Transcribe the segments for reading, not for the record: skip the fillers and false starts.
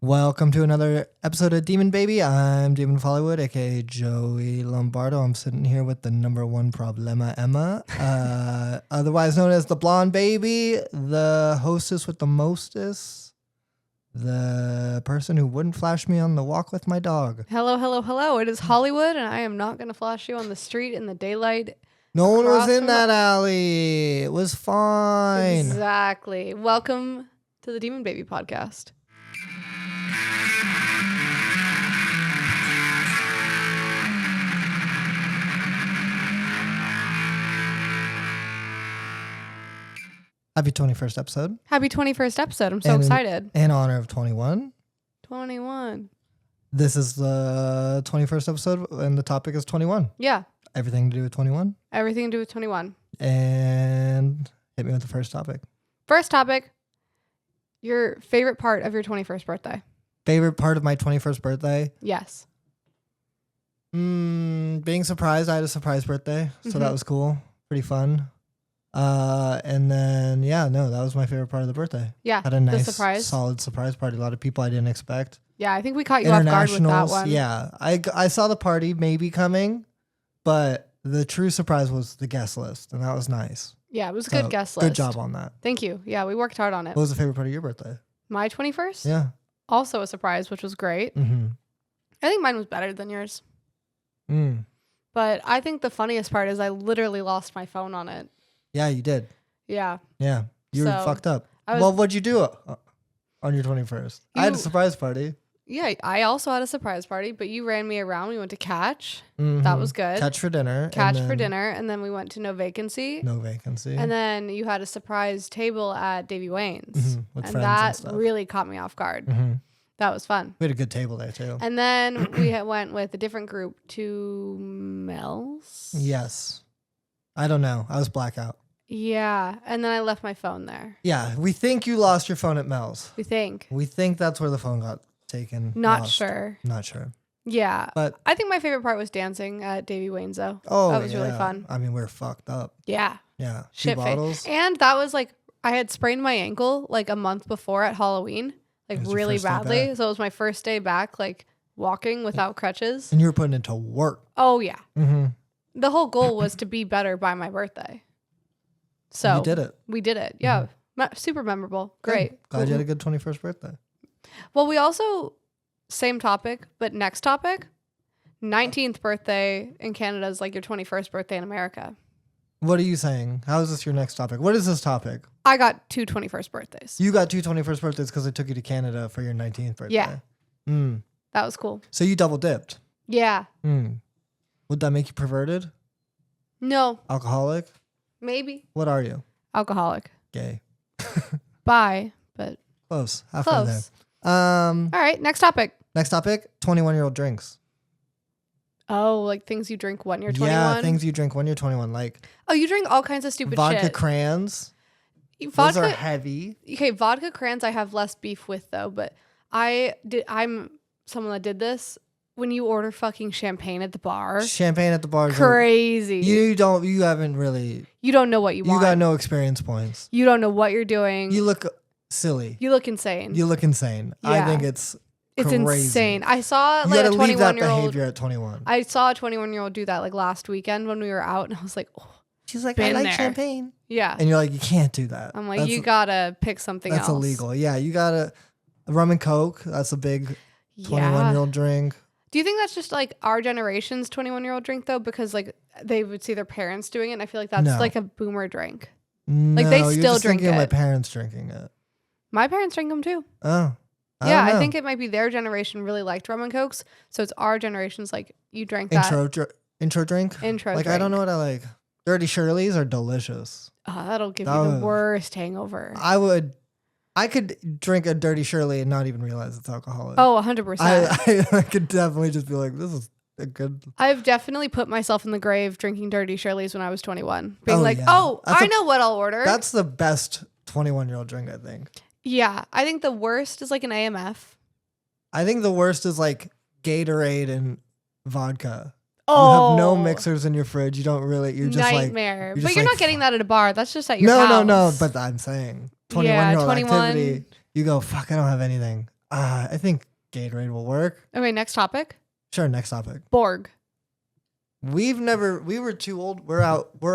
Welcome to another episode of Demon Baby. I'm Demon Hollywood, aka Joey Lombardo. I'm sitting here with the number one problema, Emma, otherwise known as the blonde baby, the hostess with the mostest, the person who wouldn't flash me on the walk with my dog. Hello, hello, hello. It is Hollywood, and I am not going to flash you on the street in the daylight. No one was in that alley. It was fine. Exactly. Welcome to the Demon Baby podcast. Happy 21st episode. Happy 21st episode. I'm so excited. In honor of 21. 21. This is the 21st episode, and the topic is 21. Yeah. Everything to do with 21. Everything to do with 21. And hit me with the first topic. First topic, your favorite part of your 21st birthday. Favorite part of my 21st birthday? Yes. Being surprised. I had a surprise birthday, so that was cool. Pretty fun. And then, that was my favorite part of the birthday. Yeah. Had a nice, surprise. solid surprise party. A lot of people I didn't expect. Yeah, I think we caught you off guard with that one. Yeah. I saw the party maybe coming, but the true surprise was the guest list, and that was nice. Yeah, it was a good guest list. Good job on that. Thank you. Yeah, we worked hard on it. What was the favorite part of your birthday? My 21st? Yeah. Also a surprise, which was great. Mm-hmm. I think mine was better than yours. Mm. But I think the funniest part is I literally lost my phone on it. Yeah, you did. Yeah. Yeah. You were fucked up. What'd you do on your 21st? I had a surprise party. Yeah, I also had a surprise party, but you ran me around. We went to Catch. Mm-hmm. That was good. Catch for dinner. And then we went to No Vacancy. No Vacancy. And then you had a surprise table at Davy Wayne's. With and friends that and stuff. really caught me off guard. Mm-hmm. That was fun. We had a good table there too. And then we went with a different group to Mel's. Yes. I don't know. I was blackout. Yeah. And then I left my phone there. Yeah. We think you lost your phone at Mel's. We think that's where the phone got taken. Not sure. Yeah. But I think my favorite part was dancing at Davy Wayne's though. Oh, that was really fun. I mean, we were fucked up. Yeah. Yeah. Shit Two bottles. And that was like, I had sprained my ankle like a month before at Halloween, like really badly. So it was my first day back, like walking without crutches. And you were putting it to work. Oh yeah. Mm-hmm. The whole goal was to be better by my birthday. So you did it. We did it. Yeah. Super memorable. Great. Glad you had a good 21st birthday. Well, we also, same topic, but next topic, 19th birthday in Canada is like your 21st birthday in America. What are you saying? How is this your next topic? What is this topic? I got two 21st birthdays. You got two 21st birthdays because I took you to Canada for your 19th birthday. Yeah. Mm. That was cool. So you double dipped. Yeah. Mm. Would that make you perverted? No. Alcoholic? Maybe. What are you? Alcoholic. Gay. Bye, but close. Halfway there. All right, next topic. Next topic, 21-year-old drinks. Oh, like things you drink when you're 21? Yeah, things you drink when you're 21. Like, oh, you drink all kinds of stupid vodka shit. crayons. Vodka, those are heavy. Okay, vodka crayons I have less beef with though, but I'm someone that did this. When you order fucking champagne at the bar. Champagne at the bar is crazy. You don't know what you want. You got no experience points. You don't know what you're doing. You look silly. You look insane. Yeah. I think it's crazy. Insane. I saw like a 21-year-old. Leave that behavior at 21. I saw a 21-year-old do that like last weekend when we were out, and I was like, oh. She's like, I like champagne. Yeah. And you're like, you can't do that. I'm like, you gotta pick something else. That's illegal. Yeah, you gotta rum and Coke. That's a big 21-year-old drink. Do you think that's just like our generation's 21-year-old drink though? Because like they would see their parents doing it, and I feel like that's like a boomer drink. No, like they still you're just drink thinking it. My parents drinking it. My parents drink them too. Oh. I think it might be their generation really liked rum and Cokes, so it's our generation's like you drank that intro drink. Like, I don't know what I like. Dirty Shirleys are delicious. Oh, that'll give you the worst hangover. I could drink a Dirty Shirley and not even realize it's alcoholic. Oh, 100%. I could definitely just be like, this is a good. I've definitely put myself in the grave drinking Dirty Shirleys when I was 21. Being I know what I'll order. That's the best 21-year-old drink, I think. Yeah. I think the worst is like an AMF. I think the worst is like Gatorade and vodka. Oh. You have no mixers in your fridge. You don't really. You're just nightmare. But you're not getting that at a bar. That's just at your house. No. But I'm saying 21-year-old activity. You go, fuck, I don't have anything. I think Gatorade will work. Okay, next topic. Sure, next topic. Borg. We were too old. We're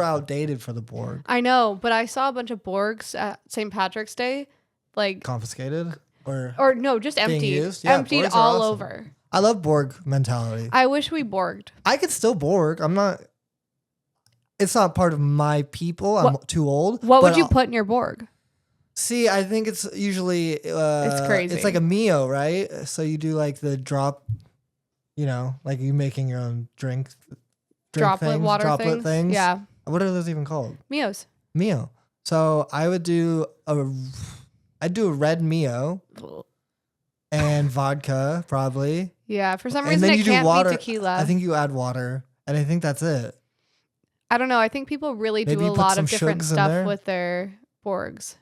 outdated for the Borg. I know, but I saw a bunch of Borgs at St. Patrick's Day. Like confiscated or no, just being emptied. used? Yeah, Emptied Borgs are all awesome. over. I love Borg mentality. I wish we Borged. I could still Borg. I'm not. It's not part of my people. I'm too old. What would you put in your Borg? See, I think it's usually it's crazy. It's like a Mio, right? So you do like the drop, like you making your own drink droplet things, water things. Yeah. What are those even called? Mios. Mio. So I would do I'd do a red Mio and vodka probably. Yeah. For some And reason then it you can't do water. be tequila. I think you add water, and I think that's it. I don't know. I think people really Maybe do a put lot some of different shugs in there. stuff with their Borgs.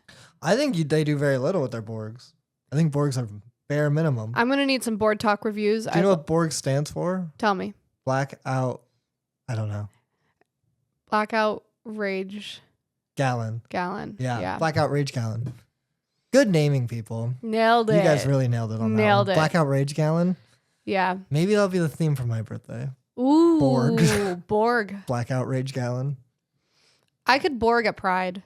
I think they do very little with their Borgs. I think Borgs are bare minimum. I'm gonna need some board talk reviews. Do you know what Borg stands for? Tell me. Blackout. I don't know. Blackout Rage Gallon. Yeah. Blackout Rage Gallon. Good naming, people. Nailed it. You guys really nailed it on that Nailed one. it. Blackout Rage Gallon. Yeah. Maybe that'll be the theme for my birthday. Ooh. Borg. Borg. Blackout Rage Gallon. I could Borg at Pride.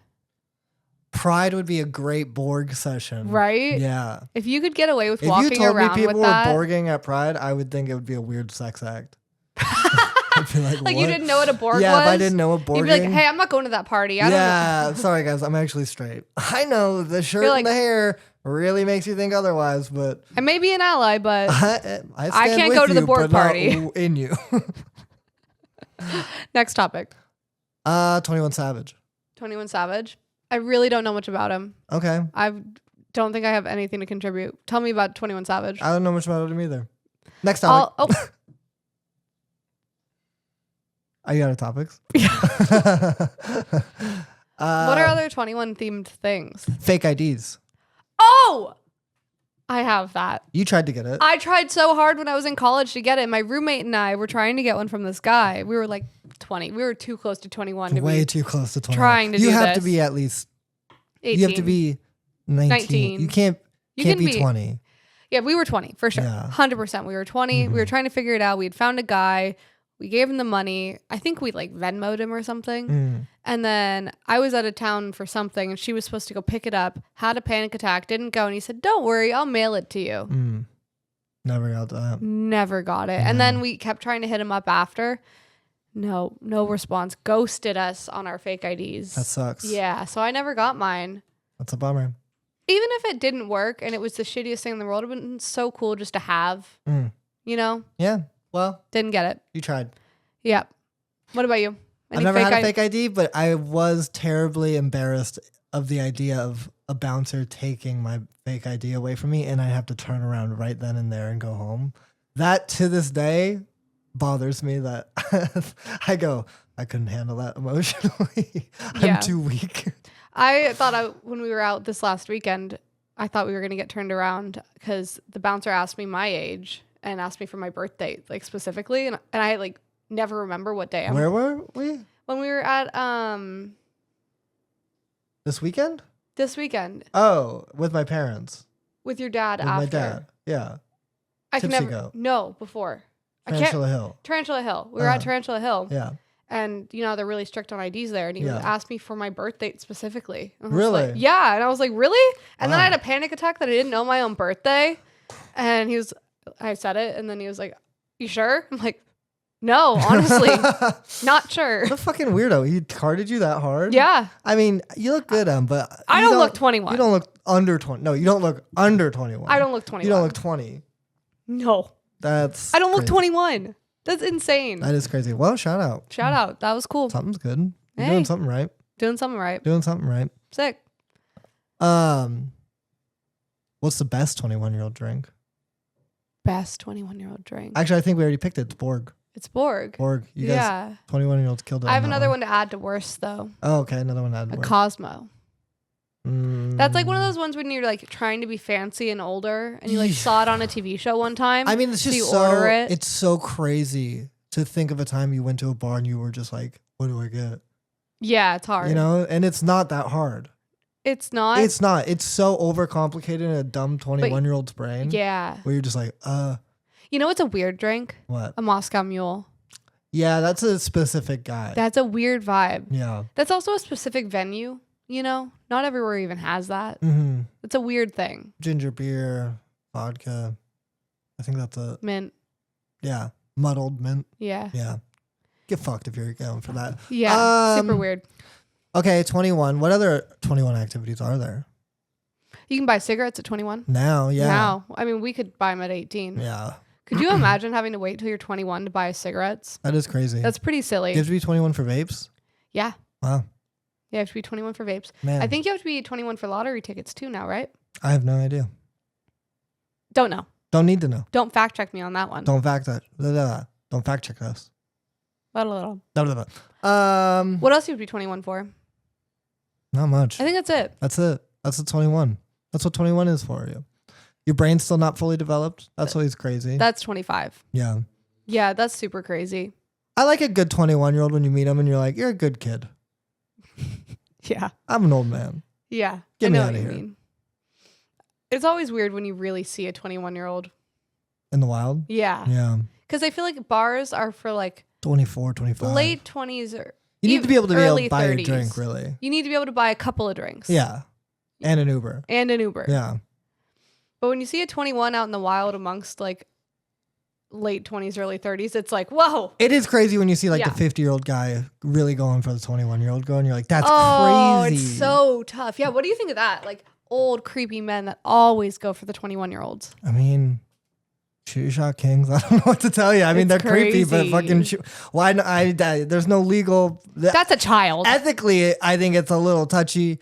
Pride would be a great Borg session. Right? Yeah. If you could get away with If walking you told me around people with were that. Borging at Pride, I would think it would be a weird sex act. I'd be like, Like what? you didn't know what a Borg was? Yeah, if I didn't know what Borging. You'd be like, hey, I'm not going to that party. I don't know. Yeah, sorry guys, I'm actually straight. I know the shirt You're and the hair really makes you think otherwise, but I may be an ally, but I stand can't with go to the you, Borg but not party. in you. next topic. 21 Savage. 21 Savage. I really don't know much about him. Okay. I don't think I have anything to contribute. Tell me about 21 Savage. I don't know much about him either. Next topic. Are you out of topics? What are other 21 themed things? Fake IDs. Oh! I have that. You tried to get it. I tried so hard when I was in college to get it. My roommate and I were trying to get one from this guy. We were like 20. We were too close to 21 to Way be too close to 21. trying to you do have this. to be at least 18. You have to be 19. You can't be 20. Yeah, we were 20 for sure. Yeah. 100%. We were 20. Mm-hmm. We were trying to figure it out. We had found a guy. We gave him the money. I think we like Venmo'd him or something. Mm. And then I was out of town for something and she was supposed to go pick it up, had a panic attack, didn't go. And he said, don't worry, I'll mail it to you. Mm. Never got that. Never got it. And then we kept trying to hit him up after. No response. Ghosted us on our fake IDs. That sucks. Yeah. So I never got mine. That's a bummer. Even if it didn't work and it was the shittiest thing in the world, it would have been so cool just to have, you know? Yeah. Well, Didn't get it. you tried. Yeah. What about you? I've never had a fake ID, but I was terribly embarrassed of the idea of a bouncer taking my fake ID away from me and I have to turn around right then and there and go home. That to this day bothers me that I couldn't handle that emotionally. Yeah. I'm too weak. I thought when we were out this last weekend, I thought we were going to get turned around because the bouncer asked me my age and asked me for my birthday, like specifically. And I like never remember what day. Where were we? When we were at This weekend? this weekend Oh, with my parents. with your dad With after. my dad. Yeah. I can Tipsy never. Goat. No, before. Tarantula Hill. Tarantula Hill. We were at Tarantula Hill. Yeah. And you know they're really strict on IDs there, and he Yeah. asked me for my birth date specifically. And I was Really? like, yeah, and I was like, really? And then I Wow. had a panic attack that I didn't know my own birthday, and I said it, and then he was like, "You sure?" I'm like, "No, honestly, not sure." What a fucking weirdo. He carded you that hard? Yeah, I mean, you look good, but I you don't look 21. You don't look under 20. No, you don't look under 21. I don't look 21. You don't look 20. No, That's I don't look crazy. 21. That's insane. That is crazy. Well, shout out. Shout out, that was cool. Something's good. You're Hey. doing something right. Doing something right. Doing something right. Sick. What's the best 21-year-old drink? Best 21-year-old drink. Actually, I think we already picked it. It's Borg. It's Borg. Borg. You guys, Yeah. 21-year-olds killed it. I have on that another one to add to worst though. Oh, okay. Another one to add. A Borg. Cosmo. That's like one of those ones when you're like trying to be fancy and older and you like Yeah. saw it on a TV show one time. I mean, it's so just you so order it. it's so crazy to think of a time you went to a bar and you were just like, "What do I get?" Yeah, it's hard. You know, and it's not that hard. It's not. It's not. It's so overcomplicated in a dumb 21-year-old's brain. Yeah. Where you're just like, You know what's a weird drink? what? A Moscow Mule. Yeah, that's a specific guy. That's a weird vibe. Yeah. That's also a specific venue, you know? Not everywhere even has that. Mm-hmm. It's a weird thing. Ginger beer, vodka. I think that's a, Mint. yeah, muddled mint. Yeah. Yeah. Get fucked if you're going for that. Yeah. Super weird. Okay, 21. What other 21 activities are there? You can buy cigarettes at 21. Now, yeah. Now. I mean, we could buy them at 18. Yeah. Could you imagine having to wait till you're 21 to buy cigarettes? That is crazy. That's pretty silly. You have to be 21 for vapes? Yeah. Wow. You have to be 21 for vapes. Man. I think you have to be 21 for lottery tickets too now, right? I have no idea. Don't know. Don't need to know. Don't fact check me on that one. Don't fact that. Don't fact check us. Blah, blah, blah. Blah, blah, blah. What else you would be 21 for? Not much. I think that's it. That's it. That's the 21. That's what 21 is for you. Your brain's still not fully developed. That's always crazy. That's 25. Yeah. Yeah, that's super crazy. I like a good 21-year-old when you meet them and you're like, you're a good kid. Yeah. I'm an old man. Yeah. Get I me know outta what you here. mean. It's always weird when you really see a 21-year-old. In the wild? Yeah. Yeah. Because I feel like bars are for like 24, 25. late 20s or You need to be able to early buy 30s. a drink, really. You need to be able to buy a couple of drinks. Yeah. And an Uber. And an Uber. Yeah. But when you see a 21 out in the wild amongst like late 20s, early 30s, it's like, whoa. It is crazy when you see like Yeah. the 50-year-old guy really going for the 21-year-old girl and you're like, that's Oh, crazy. it's so tough. Yeah. What do you think of that? Like old, creepy men that always go for the 21-year-olds. I mean, shoot your shot kings. I don't know what to tell you. I mean, It's they're creepy, but crazy. fucking why? There's no legal. That's a child. Ethically, I think it's a little touchy.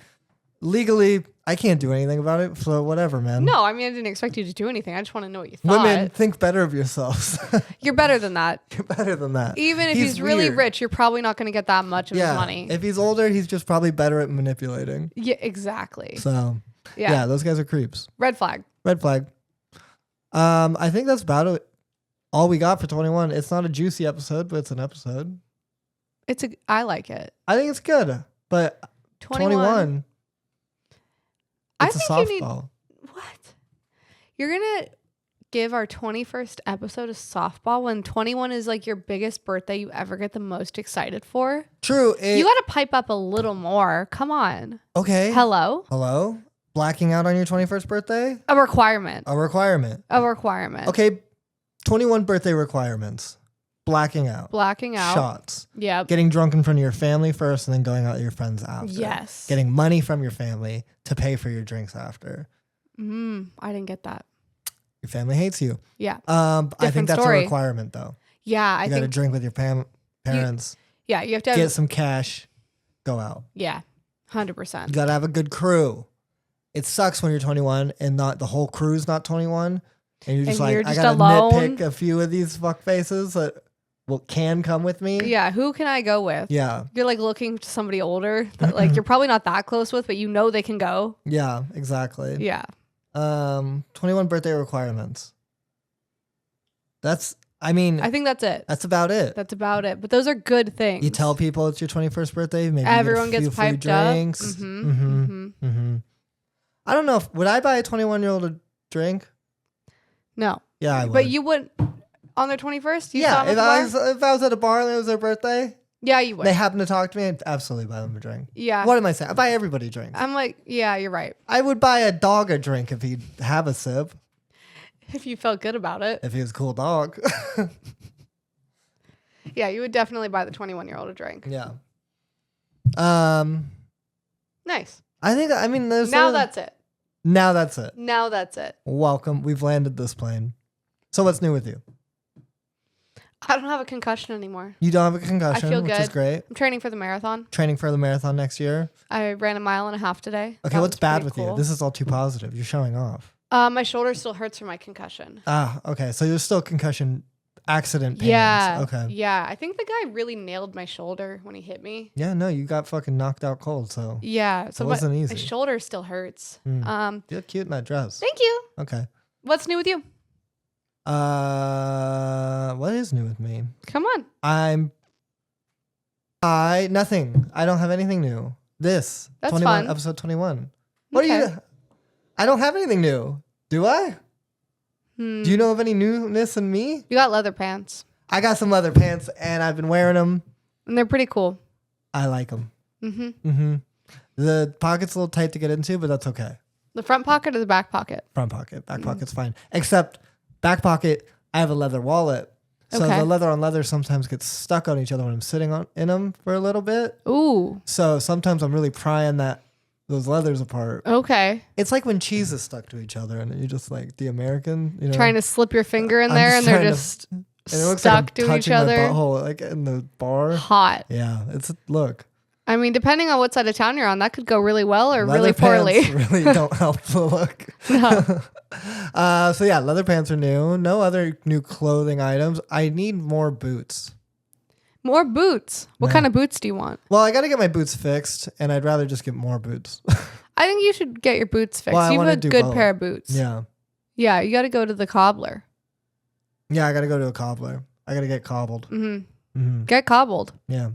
Legally, I can't do anything about it. So whatever, man. No, I mean, I didn't expect you to do anything. I just want to know what you thought. Women, think better of yourselves. You're better than that. You're better than that. Even if he's really weird. rich, you're probably not going to get that much of his money. If he's older, he's just probably better at manipulating. Yeah, exactly. So Yeah. those guys are creeps. Red flag. Red flag. I think that's about it. All we got for 21. It's not a juicy episode, but it's an episode. I like it. I think it's good, but 21. I It's a think you need softball. what? You're gonna give our 21st episode a softball when 21 is like your biggest birthday you ever get the most excited for? True. You gotta pipe up a little more. Come on. Okay. Hello? Hello? Blacking out on your 21st birthday? A requirement. A requirement. A requirement. Okay. 21 birthday requirements. Blacking out. Blacking out. Shots. Yep. Getting drunk in front of your family first and then going out with your friends after. Yes. Getting money from your family to pay for your drinks after. I didn't get that. Your family hates you. Yeah. I think Different that's story. a requirement though. Yeah, You got to drink with your parents. Yeah, you have to have Get some cash. Go out. Yeah. 100%. You got to have a good crew. It sucks when you're 21 and not the whole crew's not 21. And you're just And you're like, I just got to alone. nitpick a few of these fuck faces that can come with me. Yeah, who can I go with? Yeah. You're like looking to somebody older that like you're probably not that close with, but you know they can go. Yeah, exactly. Yeah. 21 birthday requirements. I think that's it. that's about it. That's about it. But those are good things. You tell people it's your 21st birthday. Maybe Everyone you get a gets few free piped up. drinks. Mhm. I don't know. Would I buy a 21-year-old a drink? No. Yeah, I would. But you would on their 21st? You saw Yeah, them at the bar? if I was at a bar and it was their birthday, Yeah, you would. they happen to talk to me, I'd absolutely buy them a drink. Yeah. What am I saying? I buy everybody drinks. I'm like, yeah, you're right. I would buy a dog a drink if he'd have a sip, If you felt good about it. if he was a cool dog. Yeah, you would definitely buy the 21-year-old a drink. Yeah. Nice. I mean, there's Now that's it. Now that's it. Now that's it. Welcome. We've landed this plane. So what's new with you? I don't have a concussion anymore. You don't have a concussion, I feel which is good. great. I'm training for the marathon. Training for the marathon next year. I ran 1.5 miles today. Okay, That what's was bad pretty with cool. you? This is all too positive. You're showing off. My shoulder still hurts from my concussion. Okay. So there's still concussion accident pains. Yeah. Okay. Yeah. I think the guy really nailed my shoulder when he hit me. Yeah, no, you got fucking knocked out cold, so Yeah. So it wasn't my easy. shoulder still hurts. you look cute in that dress. Thank you. Okay. What's new with you? What is new with me? Come on. Nothing. I don't have anything new. This That's 21 fun. episode 21. What Okay. are you? I don't have anything new. Do I? Do you know of any newness in me? You got leather pants. I got some leather pants and I've been wearing them. And they're pretty cool. I like them. Mm-hmm. The pocket's a little tight to get into, but that's okay. The front pocket or the back pocket? Front pocket. Back pocket's fine. Except back pocket, I have a leather wallet. So Okay. the leather on leather sometimes gets stuck on each other when I'm sitting in them for a little bit. Ooh. So sometimes I'm really prying those leathers apart. Okay. It's like when cheese is stuck to each other and you just like the American, Trying to slip your finger in I'm there just and they're trying to- just and it looks stuck like I'm to each touching my other. butthole, like in the bar. Hot. Yeah, look. I mean, depending on what side of town you're on, that could go really well or Leather really poorly. pants really don't help the look. No. So yeah, leather pants are new. No other new clothing items. I need more boots. More boots. What No. kind of boots do you want? Well, I got to get my boots fixed, and I'd rather just get more boots. I think you should get your boots fixed. Well, I You wanna have a do good both. pair of boots. Yeah. Yeah, you got to go to the cobbler. Yeah, I got to go to a cobbler. I got to get cobbled. Get cobbled. Yeah.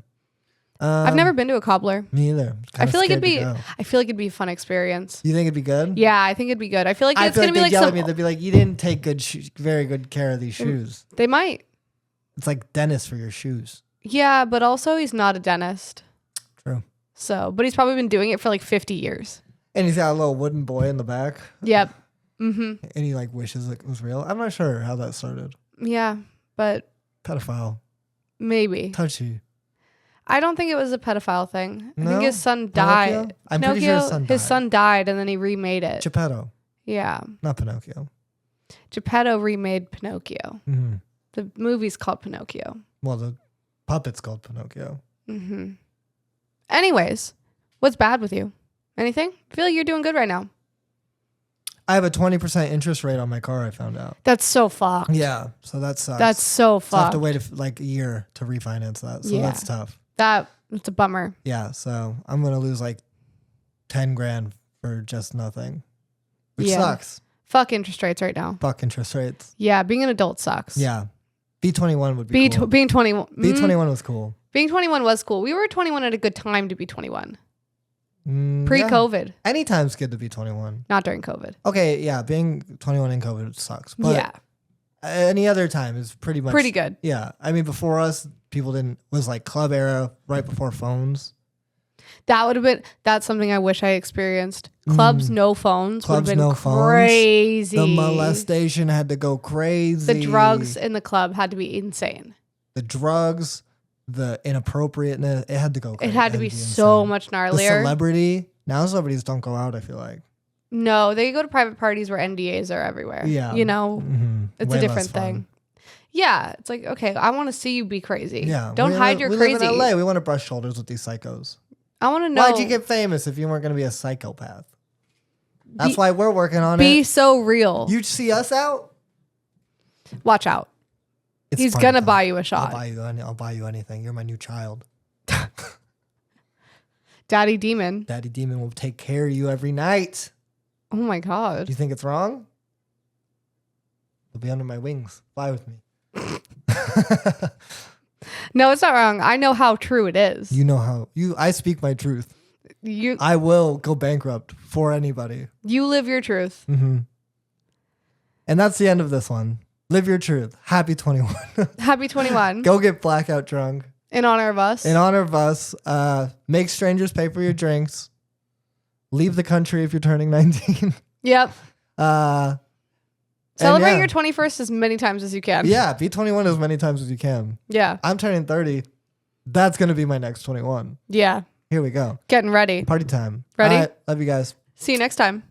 I've never been to a cobbler. Me either. I feel like it'd be. You I feel like it'd be a fun experience. think it'd be good? Yeah, I think it'd be good. I feel like I it's feel gonna like be they'd like yell at some. me. They'd be like, "You didn't take very good care of these shoes." They might. It's like dentist for your shoes. Yeah, but also he's not a dentist. True. So, but he's probably been doing it for like 50 years. And he's got a little wooden boy in the back, Yep. and he like wishes it was real. I'm not sure how that started. Yeah, but Pedophile, maybe. touchy. I don't think it was a pedophile thing. I No? think his son Pinocchio? died. I'm pretty sure his son died. died and then he remade it. Geppetto, Yeah. not Pinocchio. Geppetto remade Pinocchio. Mm-hmm. The movie's called Pinocchio. Well, the puppet's called Pinocchio. Anyways, what's bad with you? Anything? I feel like you're doing good right now. I have a 20% interest rate on my car. I found out. That's so fucked. Yeah, so that sucks. That's so So I have fucked. to wait like a year to refinance that. So Yeah. that's tough. That's a bummer. Yeah, so I'm gonna lose like 10 grand for just nothing, which Yeah. sucks. Fuck interest rates right now. Fuck interest rates. Yeah, being an adult sucks. Yeah, B21 would be cool. Being 21. B21 was cool. Being 21 was cool. We were 21 at a good time to be 21. Yeah. Pre-COVID, Anytime's good to be 21. not during COVID. Okay, yeah, being 21 in COVID sucks. But Yeah, any other time is pretty much pretty good. Yeah, I mean before us, people was like club era right before phones. That would have been. That's something I wish I experienced. Clubs, no phones. Would have Clubs, been no phones. crazy. The molestation had to go crazy. The drugs in the club had to be insane. The drugs, the inappropriateness, it had to go crazy. It had to be so insane. much The gnarlier. celebrity. Now celebrities don't go out, I feel like. No, they go to private parties where NDAs are everywhere. Yeah. You know, it's Way a less different fun. thing. Yeah. It's like, okay, I want to see you be crazy. Yeah. Don't hide your we crazy. live in LA. We want to brush shoulders with these psychos. I want to know. Why'd you get famous if you weren't going to be a psychopath? That's Be- why we're working on be it. so real. You see us out? Watch out. It's He's party going to time. buy you a I'll shot. buy you anything. You're my new child. Daddy Demon. Daddy Demon will take care of you every night. Oh my Do God. you think it's wrong? You'll be under my wings. Fly with me. No, it's not wrong. I know how true it is. You know how I speak my truth. You I will go bankrupt for anybody. you live your truth. And that's the end of this one. Live your truth. Happy 21. Happy 21 Go get blackout drunk. in honor of us. In honor of us, make strangers pay for your drinks. Leave the country if you're turning 19. Yep. And Celebrate yeah. your 21st as many times as you can. Yeah, be 21 as many times as you can. Yeah. I'm turning 30. That's going to be my next 21. Yeah. Here we go. Getting ready. Party time. Ready? All right, love you guys. See you next time.